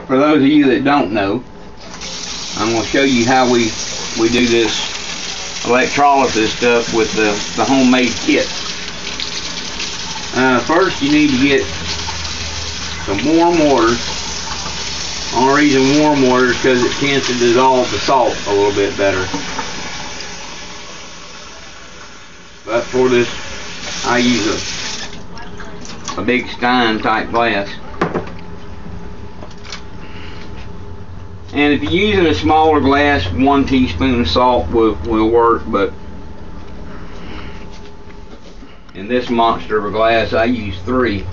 for those of you that don't know, I'm going to show you how we do this electrolysis stuff with the homemade kit. First, you need to get some warm water. The only reason warm water is because it tends to dissolve the salt a little bit better. But for this, I use a big Stein type glass. And if you're using a smaller glass, 1 teaspoon of salt will work, but in this monster of a glass I use 3.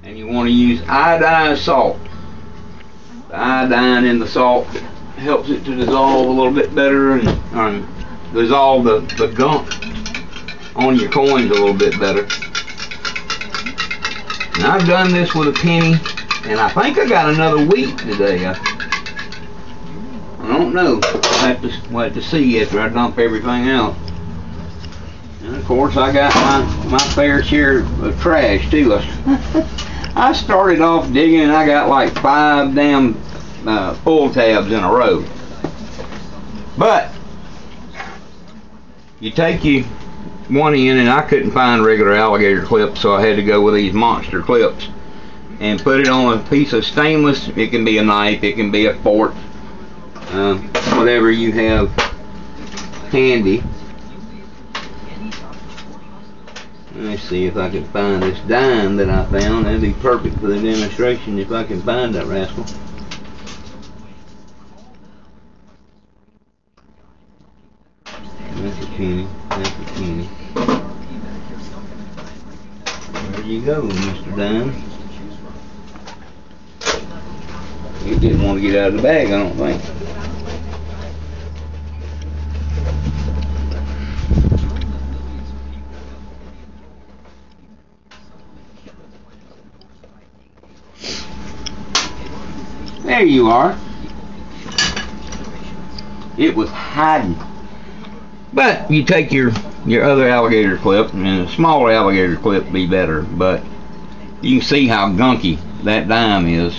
And you want to use iodized salt. The iodine in the salt helps it to dissolve a little bit better and dissolve the gunk on your coins a little bit better. Now I've done this with a penny, and I think I got another week today. I don't know. We'll have to see after I dump everything out. And of course I got my fair share of trash too. I started off digging and I got like 5 damn pull tabs in a row. But you take one end, and I couldn't find regular alligator clips, so I had to go with these monster clips and put it on a piece of stainless. It can be a knife, it can be a fork, whatever you have handy. Let's see if I can find this dime that I found. That'd be perfect for the demonstration if I can find that rascal. That's a penny. That's a penny. There you go, Mr. Dime. It didn't want to get out of the bag, I don't think. There you are. It was hiding. But you take your other alligator clip, and a smaller alligator clip would be better, but you can see how gunky that dime is.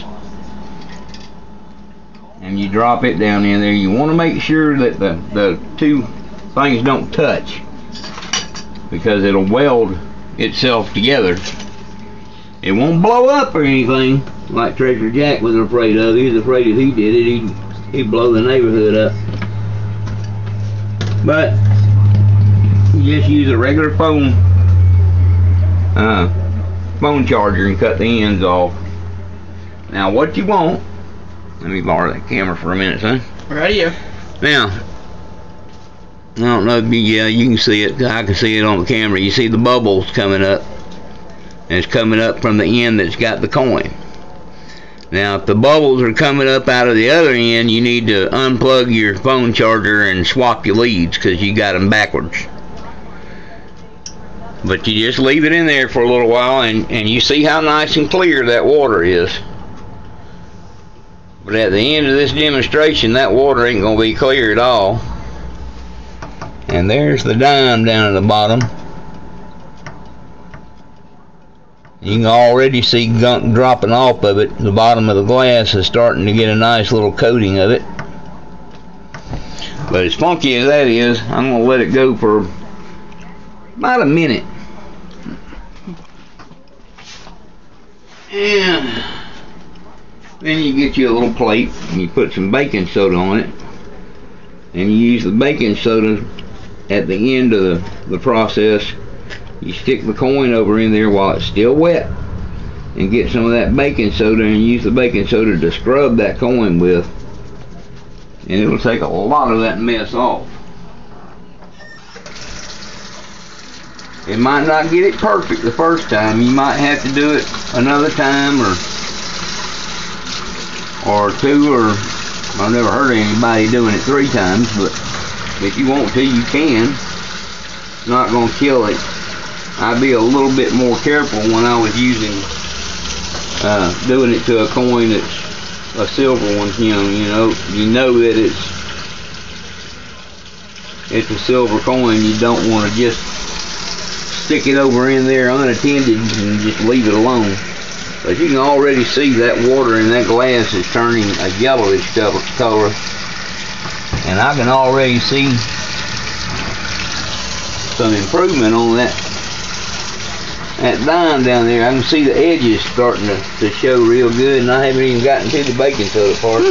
And you drop it down in there. You want to make sure that the two things don't touch, because it'll weld itself together. It won't blow up or anything like Treasure Jack was afraid of. He was afraid if he did it, he'd blow the neighborhood up. But you just use a regular phone charger and cut the ends off. Now what you want, let me borrow that camera for a minute, son. Right here. Now, I don't know if you can see it. I can see it on the camera. You see the bubbles coming up, and it's coming up from the end that's got the coin. Now if the bubbles are coming up out of the other end, you need to unplug your phone charger and swap your leads, because you got them backwards. But you just leave it in there for a little while, and you see how nice and clear that water is. But at the end of this demonstration, that water ain't going to be clear at all. And there's the dime down at the bottom. You can already see gunk dropping off of it. The bottom of the glass is starting to get a nice little coating of it. But as funky as that is, I'm going to let it go for about a minute. And then you get you a little plate and you put some baking soda on it. And you use the baking soda at the end of the process. You stick the coin over in there while it's still wet and get some of that baking soda, and use the baking soda to scrub that coin with, and it'll take a lot of that mess off. It might not get it perfect the first time. You might have to do it another time or two, or I've never heard of anybody doing it 3 times, but if you want to, you can. It's not going to kill it. I'd be a little bit more careful when I was doing it to a coin that's a silver one. You know that it's a silver coin. You don't want to just stick it over in there unattended and just leave it alone. But you can already see that water in that glass is turning a yellowish color. And I can already see some improvement on that dime down there. I can see the edges starting to show real good, and I haven't even gotten to the baking soda part.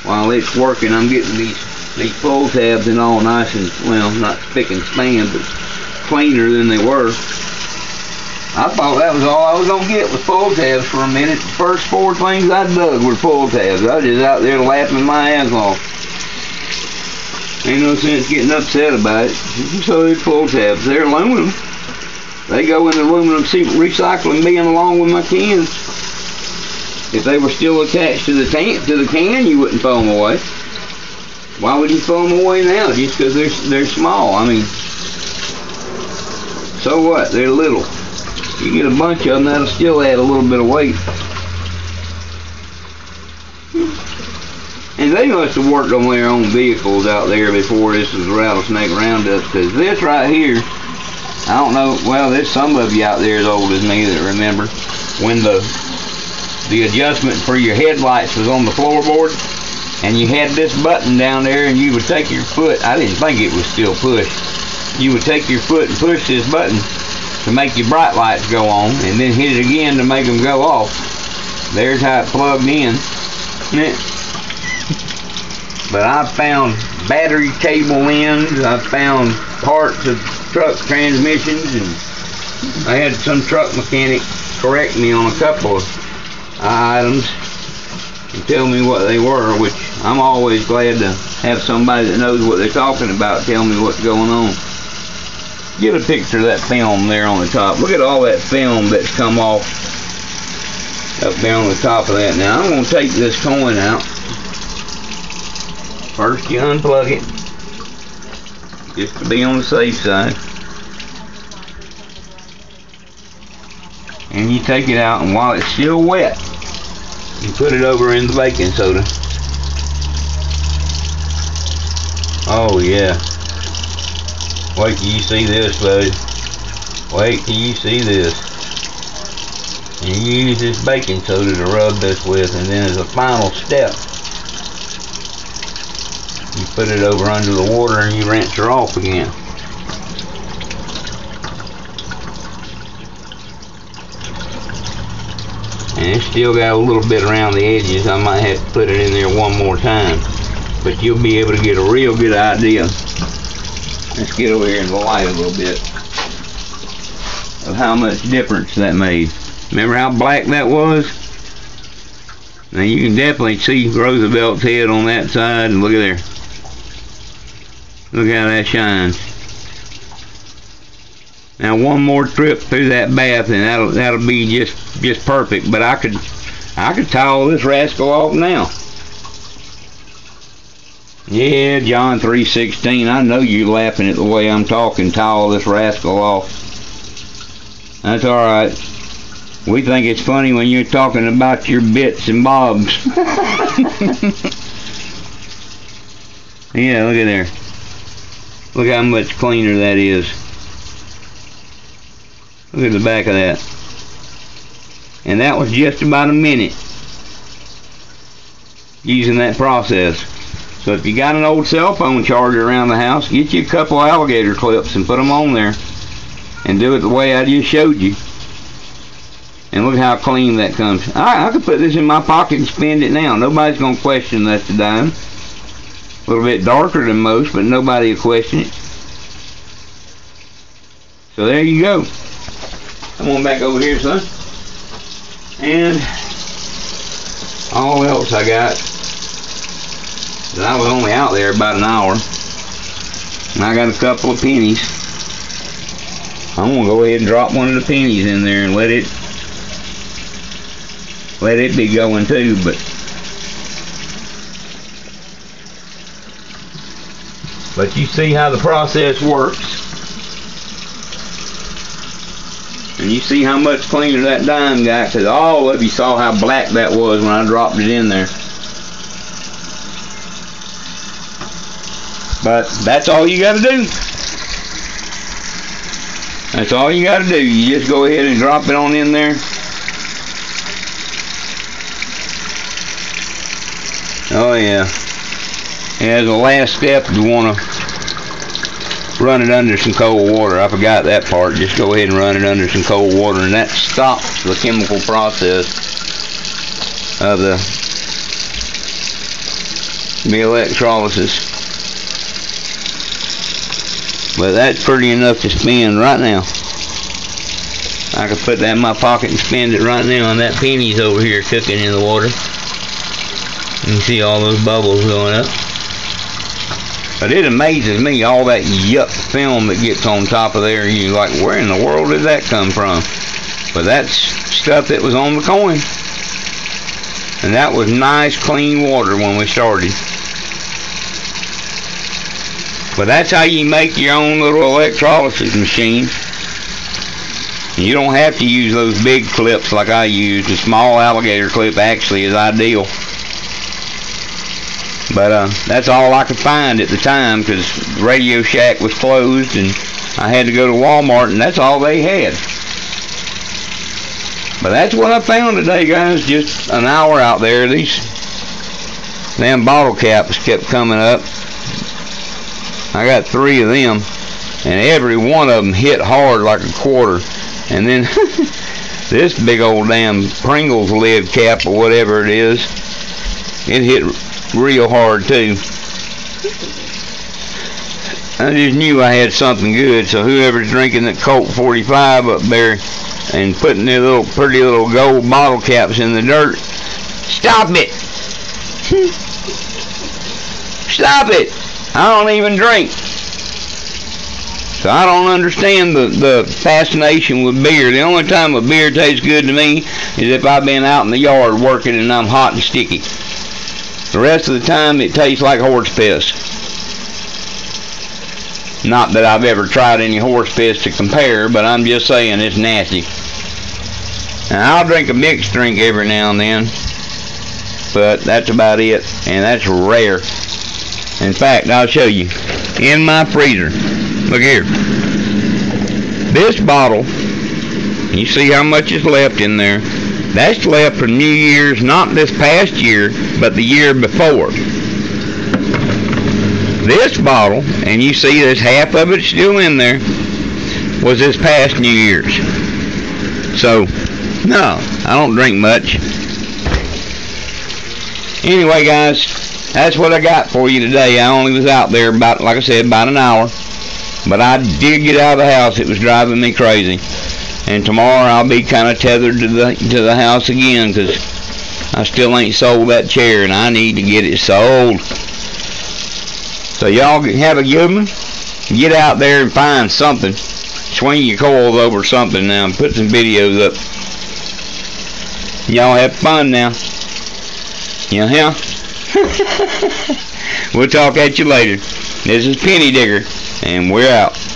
While it's working, I'm getting these pull tabs and all nice and, well, not spick and span, but cleaner than they were. I thought that was all I was gonna get was pull tabs for a minute. The first 4 things I dug were pull tabs. I was just out there laughing my ass off. Ain't no sense getting upset about it. So they're pull tabs. They're aluminum. They go in the aluminum recycling bin along with my cans. If they were still attached to the can, you wouldn't throw them away. Why would you throw them away now? Just because they're small. I mean, so what? They're little. You get a bunch of them, that'll still add a little bit of weight. And they must have worked on their own vehicles out there before this was rattlesnake roundup, because this right here, I don't know, well, there's some of you out there as old as me that remember when the adjustment for your headlights was on the floorboard, and you had this button down there, and you would take your foot, I didn't think it was still pushed, you would take your foot and push this button to make your bright lights go on, and then hit it again to make them go off. There's how it plugged in. But I found battery cable ends, I found parts of truck transmissions, and I had some truck mechanic correct me on a couple of items and tell me what they were, which I'm always glad to have somebody that knows what they're talking about tell me what's going on. Get a picture of that film there on the top. Look at all that film that's come off up there on the top of that. Now I'm going to take this coin out. First you unplug it, just to be on the safe side. And you take it out, and while it's still wet, you put it over in the baking soda. Oh yeah. Wait till you see this, buddy. Wait till you see this. And you use this baking soda to rub this with, and then as a final step, you put it over under the water and you rinse her off again. And it's still got a little bit around the edges. I might have to put it in there one more time, but you'll be able to get a real good idea. Let's get over here in the light a little bit of how much difference that made. Remember how black that was? Now you can definitely see Roosevelt's head on that side, and look at there. Look how that shines. Now one more trip through that bath and that'll be just perfect. But I could towel this rascal off now. Yeah, John 3:16. I know you're laughing at the way I'm talking. Towel this rascal off. That's all right. We think it's funny when you're talking about your bits and bobs. Yeah, look at there. Look how much cleaner that is. Look at the back of that. And that was just about a minute using that process. So if you got an old cell phone charger around the house, get you a couple of alligator clips and put them on there. And do it the way I just showed you. And look how clean that comes. I could put this in my pocket and spend it now. Nobody's going to question that's a dime. A little bit darker than most, but nobody will question it. So there you go. Come on back over here, son. And all else I got. I was only out there about an hour. And I got a couple of pennies. I'm going to go ahead and drop one of the pennies in there and let it be going too, but you see how the process works, and you see how much cleaner that dime got, because all of you saw how black that was when I dropped it in there. But that's all you got to do. That's all you got to do. You just go ahead and drop it on in there. Oh yeah. And as a last step, you want to run it under some cold water. I forgot that part. Just go ahead and run it under some cold water, and that stops the chemical process of the electrolysis. But that's pretty enough to spin right now. I can put that in my pocket and spin it right now, and that penny's over here cooking in the water. You can see all those bubbles going up. But it amazes me, all that yuck film that gets on top of there. You're like, where in the world did that come from? But that's stuff that was on the coin. And that was nice, clean water when we started. But that's how you make your own little electrolysis machine. You don't have to use those big clips like I use. The small alligator clip actually is ideal. But that's all I could find at the time, because Radio Shack was closed and I had to go to Walmart, and that's all they had. But that's what I found today, guys. Just an hour out there. These damn bottle caps kept coming up. I got 3 of them, and every one of them hit hard like a quarter. And then this big old damn Pringles lid cap or whatever it is, it hit real hard too. I just knew I had something good. So whoever's drinking that Colt 45 up there and putting their little pretty little gold bottle caps in the dirt, stop it! Stop it! I don't even drink. So I don't understand the fascination with beer. The only time a beer tastes good to me is if I've been out in the yard working and I'm hot and sticky. The rest of the time it tastes like horse piss. Not that I've ever tried any horse piss to compare, but I'm just saying it's nasty. Now I'll drink a mixed drink every now and then, but that's about it, and that's rare. In fact, I'll show you. In my freezer, look here. This bottle, you see how much is left in there. That's left from New Year's, not this past year, but the year before. This bottle, and you see there's half of it still in there, was this past New Year's. So, no, I don't drink much. Anyway, guys, that's what I got for you today. I only was out there about, like I said, about an hour. But I did get out of the house. It was driving me crazy. And tomorrow I'll be kind of tethered to the house again, because I still ain't sold that chair, and I need to get it sold. So y'all have a good one. Get out there and find something. Swing your coils over something now and put some videos up. Y'all have fun now. Yeah. We'll talk at you later. This is Penny Digger, and we're out.